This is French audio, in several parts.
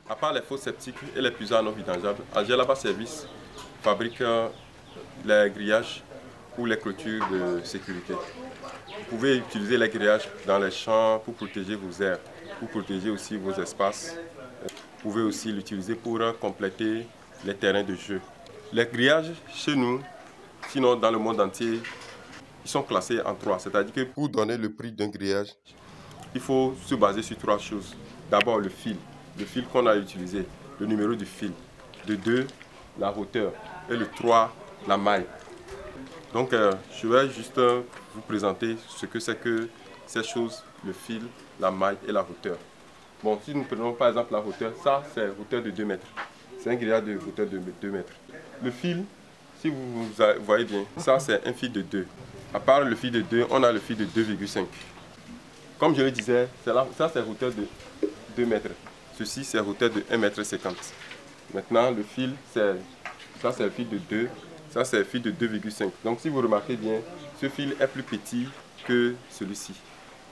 À part les fosses septiques et les puiseurs non vidangeables, Alger Service fabrique les grillages ou les clôtures de sécurité. Vous pouvez utiliser les grillages dans les champs pour protéger vos aires, pour protéger aussi vos espaces. Vous pouvez aussi l'utiliser pour compléter les terrains de jeu. Les grillages chez nous, sinon dans le monde entier, ils sont classés en 3. C'est-à-dire que pour donner le prix d'un grillage, il faut se baser sur 3 choses. D'abord le fil qu'on a utilisé, le numéro du fil. De 2, la hauteur. Et le 3, la maille. Donc je vais juste vous présenter ce que c'est que ces choses, le fil, la maille et la hauteur. Bon, si nous prenons par exemple la hauteur, ça c'est hauteur de 2 mètres. C'est un grillage de hauteur de 2 mètres. Le fil, si vous voyez bien, ça c'est un fil de 2. À part le fil de 2, on a le fil de 2,5. Comme je le disais, ça c'est hauteur de 2 mètres. Ceci c'est hauteur de 1,50 m. Maintenant le fil, ça c'est le fil de 2. Ça, c'est le fil de 2,5. Donc, si vous remarquez bien, ce fil est plus petit que celui-ci.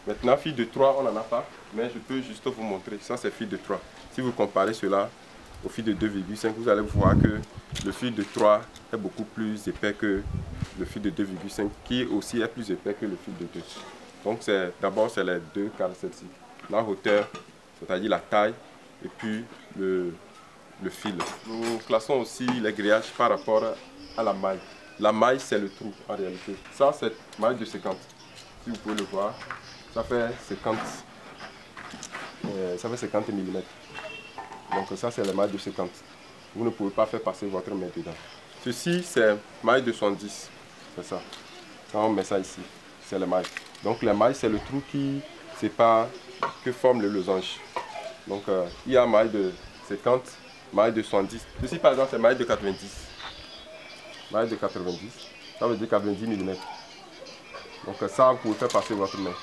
Maintenant, fil de 3, on n'en a pas, mais je peux juste vous montrer. Ça, c'est fil de 3. Si vous comparez cela au fil de 2,5, vous allez voir que le fil de 3 est beaucoup plus épais que le fil de 2,5, qui aussi est plus épais que le fil de 2. Donc, d'abord, c'est les deux caractéristiques. La hauteur, c'est-à-dire la taille, et puis le fil. Nous classons aussi les grillages par rapport à la maille. La maille, c'est le trou en réalité. Ça, c'est maille de 50. Si vous pouvez le voir, ça fait 50 mm. Donc ça, c'est la maille de 50. Vous ne pouvez pas faire passer votre main dedans. Ceci, c'est maille de 70. C'est ça. Quand on met ça ici, c'est la maille. Donc la maille, c'est le trou qui sépare, que forme le losange. Donc il y a maille de 50, maille de 70. Ceci, par exemple, c'est maille de 90. Maille de 90, ça veut dire 90 mm. Donc ça, vous pouvez faire passer votre main.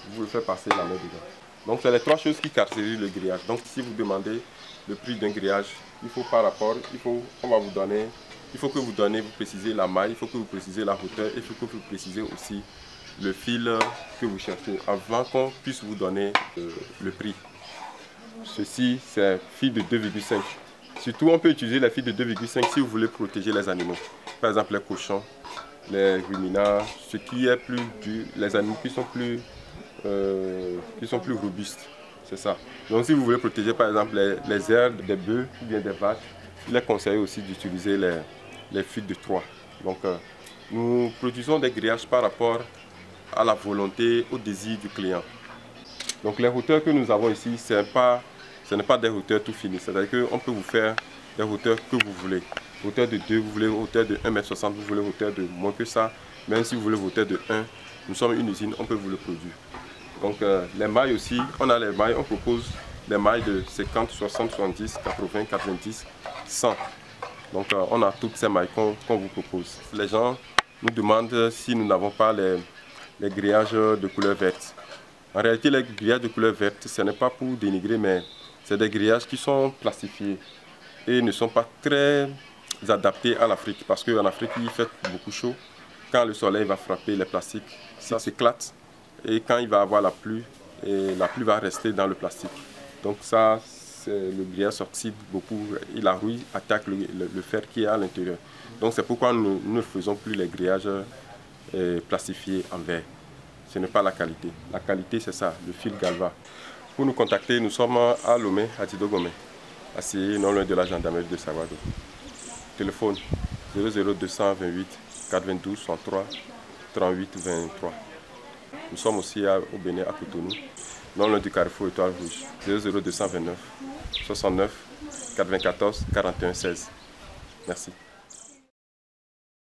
Vous pouvez faire passer la main dedans. Donc c'est les 3 choses qui caractérisent le grillage. Donc si vous demandez le prix d'un grillage, il faut par rapport, on va vous donner, il faut que vous précisez la maille, il faut que vous précisez la hauteur, il faut que vous précisez aussi le fil que vous cherchez avant qu'on puisse vous donner le prix. Ceci, c'est fil de 2,5. Surtout, on peut utiliser les fils de 2,5 si vous voulez protéger les animaux. Par exemple, les cochons, les ruminants, ce qui est plus dur, les animaux qui sont plus robustes. C'est ça. Donc, si vous voulez protéger, par exemple, les herbes, des bœufs ou bien des vaches, il est conseillé aussi d'utiliser les fils de 3. Donc, nous produisons des grillages par rapport à la volonté, au désir du client. Donc, les hauteurs que nous avons ici, ce n'est pas des hauteurs tout finies. C'est-à-dire qu'on peut vous faire des hauteurs que vous voulez. Hauteur de 2, vous voulez hauteur de 1,60 m, vous voulez hauteur de moins que ça. Même si vous voulez hauteur de 1, nous sommes une usine, on peut vous le produire. Donc les mailles aussi, on a les mailles, on propose des mailles de 50, 60, 70, 80, 90, 100. Donc on a toutes ces mailles qu'on vous propose. Les gens nous demandent si nous n'avons pas les grillages de couleur verte. En réalité, les grillages de couleur verte, ce n'est pas pour dénigrer, mais c'est des grillages qui sont plastifiés et ne sont pas très adaptés à l'Afrique parce qu'en Afrique, il fait beaucoup chaud. Quand le soleil va frapper les plastiques, ça s'éclate et quand il va avoir la pluie va rester dans le plastique. Donc ça, le grillage s'oxyde beaucoup et la rouille attaque le fer qui est à l'intérieur. Donc c'est pourquoi nous ne faisons plus les grillages plastifiés en verre. Ce n'est pas la qualité. La qualité, c'est ça, le fil Galva. Pour nous contacter, nous sommes à Lomé, à Tidogomé, assis non loin de la gendarmerie de Savado. Téléphone 00228 92 103 38 23. Nous sommes aussi au Bénin, à Cotonou, non loin du carrefour Étoile Rouge. 00229 69 94 41 16. Merci.